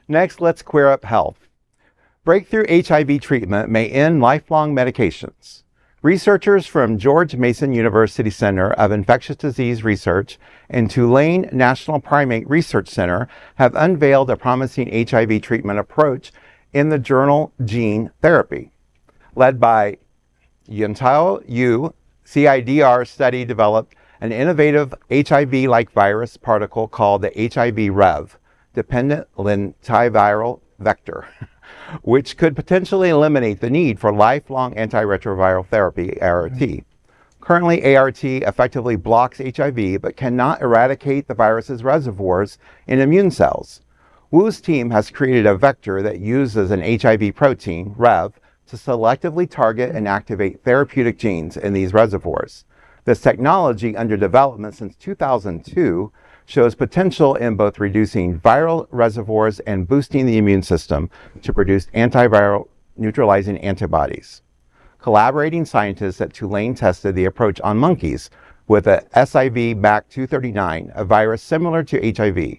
Next, let's queer up health. Breakthrough HIV treatment may end lifelong medications. Researchers from George Mason University Center of Infectious Disease Research and Tulane National Primate Research Center have unveiled a promising HIV treatment approach in the journal Gene Therapy. Led by Yuntao Wu, CIDR study developed an innovative HIV-like virus particle called the HIV Rev-dependent lentiviral vector, which could potentially eliminate the need for lifelong antiretroviral therapy, ART. Currently, ART effectively blocks HIV but cannot eradicate the virus's reservoirs in immune cells. Wu's team has created a vector that uses an HIV protein, Rev, to selectively target and activate therapeutic genes in these reservoirs. This technology, under development since 2002, shows potential in both reducing viral reservoirs and boosting the immune system to produce antiviral neutralizing antibodies. Collaborating scientists at Tulane tested the approach on monkeys with a SIV-BAC239, a virus similar to HIV.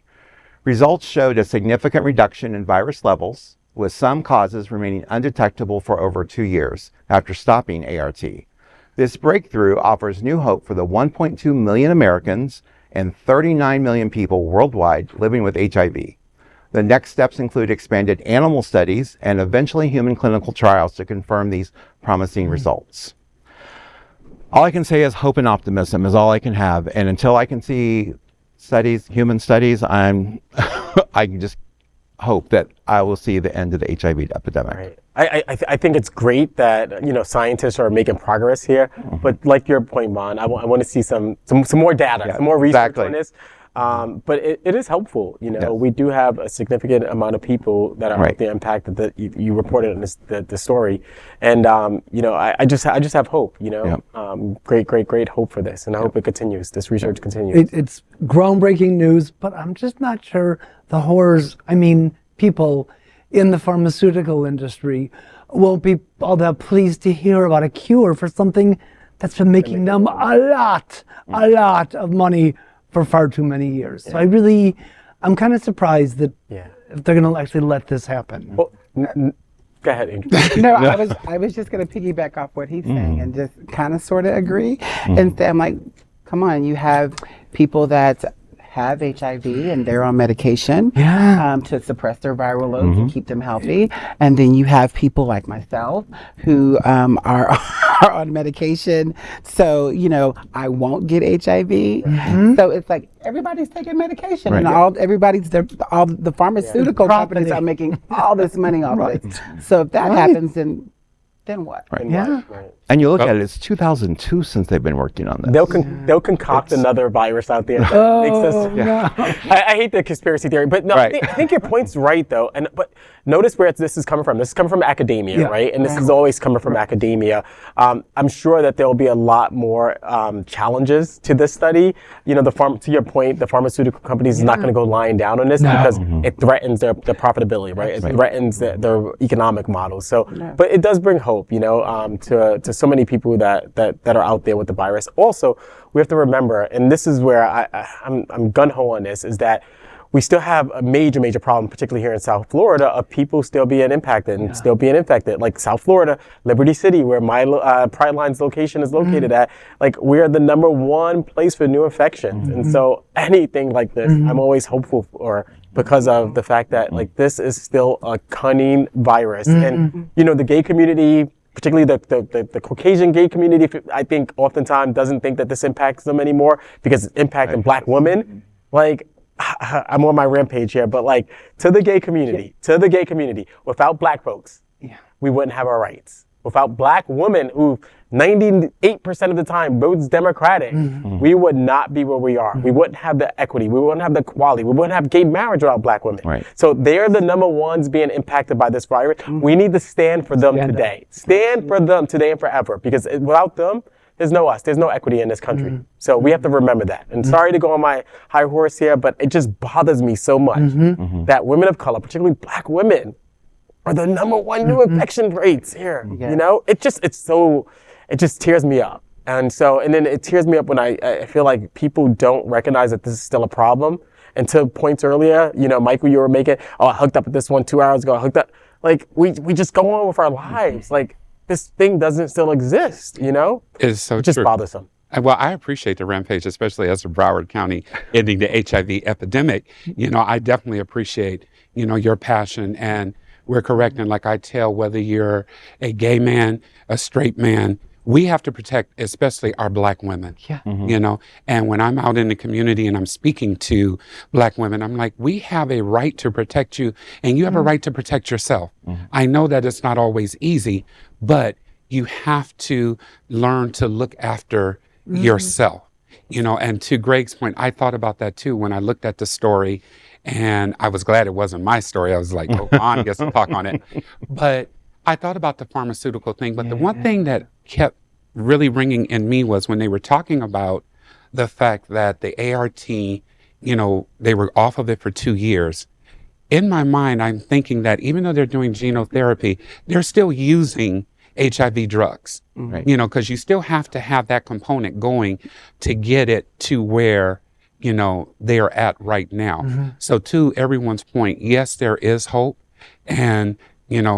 Results showed a significant reduction in virus levels, with some causes remaining undetectable for over 2 years after stopping ART. This breakthrough offers new hope for the 1.2 million Americans and 39 million people worldwide living with HIV. The next steps include expanded animal studies and eventually human clinical trials to confirm these promising results. All I can say is hope and optimism is all I can have, and until I can see studies, human studies, I can just hope that I will see the end of the HIV epidemic. Right. I think it's great that scientists are making progress here, but like your point, Vaughn, I want to see some more data, some more research on this. But it is helpful. Yes. We do have a significant amount of people that are out there impacted that you reported in the story, and I just have hope. Great hope for this, and I hope it continues. This research continues. It's groundbreaking news, but I'm just not sure the horrors. I mean, people in the pharmaceutical industry won't be all that pleased to hear about a cure for something that's been making them a lot of money for far too many years. So I'm kind of surprised that if they're going to actually let this happen. Well, go ahead, Andrew. No, I was just going to piggyback off what he's saying and just kind of sort of agree and say, I'm like, come on, you have people that have HIV and they're on medication to suppress their viral loads and keep them healthy. And then you have people like myself who are on medication. So, I won't get HIV. So it's like everybody's taking medication and all the pharmaceutical companies are making all this money off of it. So if that happens, then what? And you look at it, it's 2002 since they've been working on this. They'll concoct another virus out there. I hate the conspiracy theory, but no, I think your point's right though. But notice where this is coming from. This is coming from academia, right? And this is always coming from academia. I'm sure that there will be a lot more challenges to this study. To your point, the pharmaceutical companies is not going to go lying down on this because it threatens their profitability, right? It threatens their economic models. So, but it does bring hope, to so many people that are out there with the virus. Also, we have to remember, and this is where I'm gun-ho on this, is that we still have a major problem, particularly here in South Florida, of people still being impacted and still being infected. Like South Florida, Liberty City, where my Pride Line's location is located at, like we're the #1 place for new infections. And so anything like this, I'm always hopeful for, because of the fact that like this is still a cunning virus. And the gay community, particularly the Caucasian gay community, I think oftentimes doesn't think that this impacts them anymore because it's impacting Black women. Like, I'm on my rampage here, but like to the gay community, without Black folks, we wouldn't have our rights. Without Black women who 98% of the time votes Democratic, we would not be where we are. We wouldn't have the equity. We wouldn't have the equality. We wouldn't have gay marriage without Black women. So they're the #1s being impacted by this virus. We need to stand for them today. Stand for them today and forever, because without them, there's no us. There's no equity in this country. So we have to remember that. And sorry to go on my high horse here, but it just bothers me so much that women of color, particularly Black women, are the #1 new infection rates here. It just tears me up. And then it tears me up when I feel like people don't recognize that this is still a problem. And to points earlier, Michael, you were making, I hooked up with this one 2 hours ago. I hooked up. Like, we just go on with our lives. Like, this thing doesn't still exist, It's so just true. bothersome. Well, I appreciate the rampage, especially as a Broward County ending the HIV epidemic. I definitely appreciate, your passion, and we're correct. And like I tell, whether you're a gay man, a straight man, we have to protect, especially our Black women. Yeah. And when I'm out in the community and I'm speaking to Black women, I'm like, we have a right to protect you, and you have a right to protect yourself. I know that it's not always easy, but you have to learn to look after yourself, and to Greg's point, I thought about that too when I looked at the story, and I was glad it wasn't my story. I was like, oh, Vaughn gets to talk on it. But I thought about the pharmaceutical thing, but the one thing that kept really ringing in me was when they were talking about the fact that the ART, they were off of it for 2 years. In my mind, I'm thinking that even though they're doing genotherapy, they're still using HIV drugs, because you still have to have that component going to get it to where, they are at right now. So to everyone's point, yes, there is hope. And,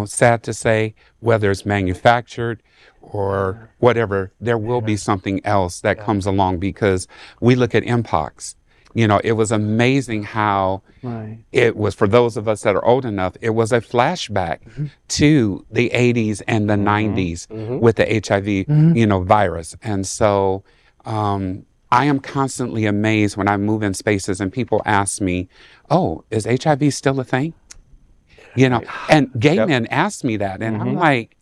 sad to say, whether it's manufactured or whatever, there will be something else that comes along, because we look at Mpox. It was amazing how it was, for those of us that are old enough, it was a flashback to the 80s and the 90s with the HIV, virus. And so I am constantly amazed when I move in spaces and people ask me, oh, is HIV still a thing? And gay men ask me that. And I'm like,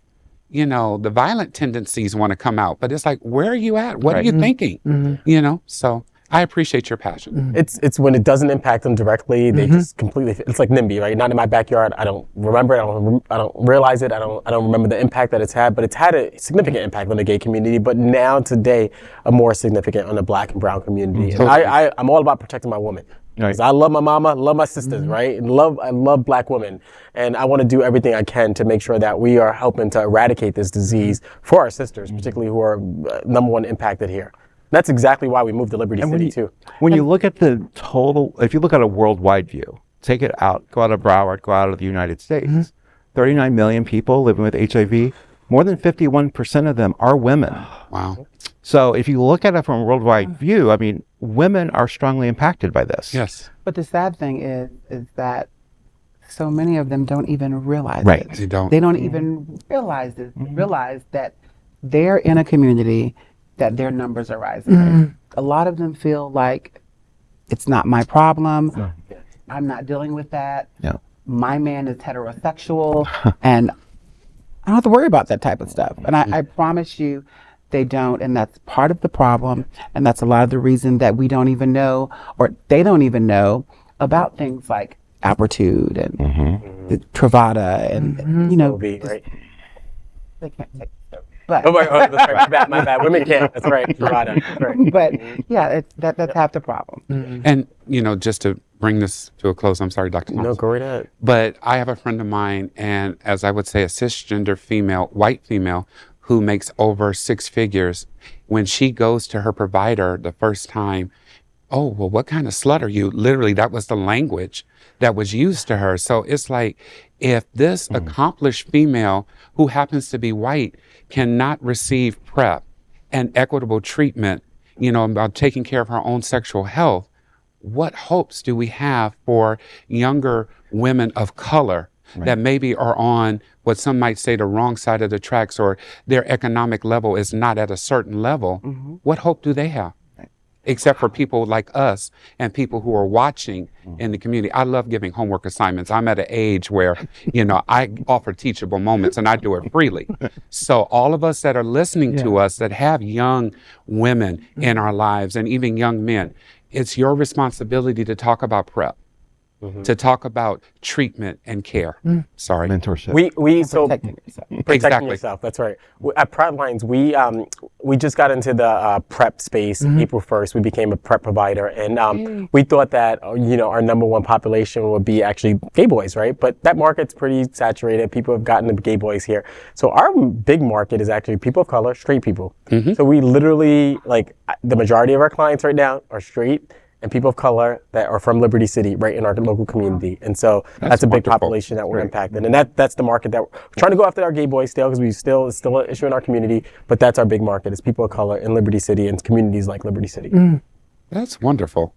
the violent tendencies want to come out, but it's like, where are you at? What are you thinking? So I appreciate your passion. It's when it doesn't impact them directly, they just completely, it's like NIMBY, right? Not in my backyard. I don't remember it. I don't realize it. I don't remember the impact that it's had, but it's had a significant impact on the gay community, but now today, a more significant on the Black and brown community. And I'm all about protecting my woman. Because I love my mama, love my sisters, right? And I love Black women. And I want to do everything I can to make sure that we are helping to eradicate this disease for our sisters, particularly who are number one impacted here. That's exactly why we moved to Liberty City too. When you look at the total, if you look at a worldwide view, take it out, go out of Broward, go out of the United States, 39 million people living with HIV, more than 51% of them are women. Wow. So if you look at it from a worldwide view, I mean, women are strongly impacted by this. Yes. But the sad thing is that so many of them don't even realize it. They don't. They don't even realize this, realize that they're in a community that their numbers are rising. A lot of them feel like it's not my problem. No. I'm not dealing with that. No. My man is heterosexual and I don't have to worry about that type of stuff. And I promise you they don't. And that's part of the problem. And that's a lot of the reason that we don't even know, or they don't even know about things like Apertude and the Truvada and, Right. They can't take it. But, that's right. My bad. Women can't. That's right. Truvada. That's right. But yeah, that's half the problem. And, just to bring this to a close, I'm sorry, Dr. Thomas. No, go right ahead. But I have a friend of mine, and as I would say, a cisgender female, white female, who makes over 6 figures. When she goes to her provider the first time, oh, well, what kind of slut are you? Literally, that was the language that was used to her. So it's like, if this accomplished female who happens to be white cannot receive PrEP and equitable treatment, about taking care of her own sexual health, what hopes do we have for younger women of color that maybe are on what some might say the wrong side of the tracks, or their economic level is not at a certain level? What hope do they have? Except for people like us and people who are watching in the community. I love giving homework assignments. I'm at an age where, I offer teachable moments and I do it freely. So all of us that are listening to us that have young women in our lives, and even young men, it's your responsibility to talk about PrEP, to talk about treatment and care. Sorry. Mentorship. Protecting yourself. That's right. At Pipelines, we just got into the PrEP space. April 1st, we became a PrEP provider, and we thought that our number one population would be actually gay boys, right? But that market's pretty saturated. People have gotten the gay boys here. So our big market is actually people of color, straight people. So we literally, the majority of our clients right now are straight and people of color that are from Liberty City, right in our local community. And so that's a big wonderful. population that we're impacting. And that's the market that we're trying to go after our gay boys still, because it's still an issue in our community, but that's our big market, is people of color in Liberty City and communities like Liberty City. That's wonderful.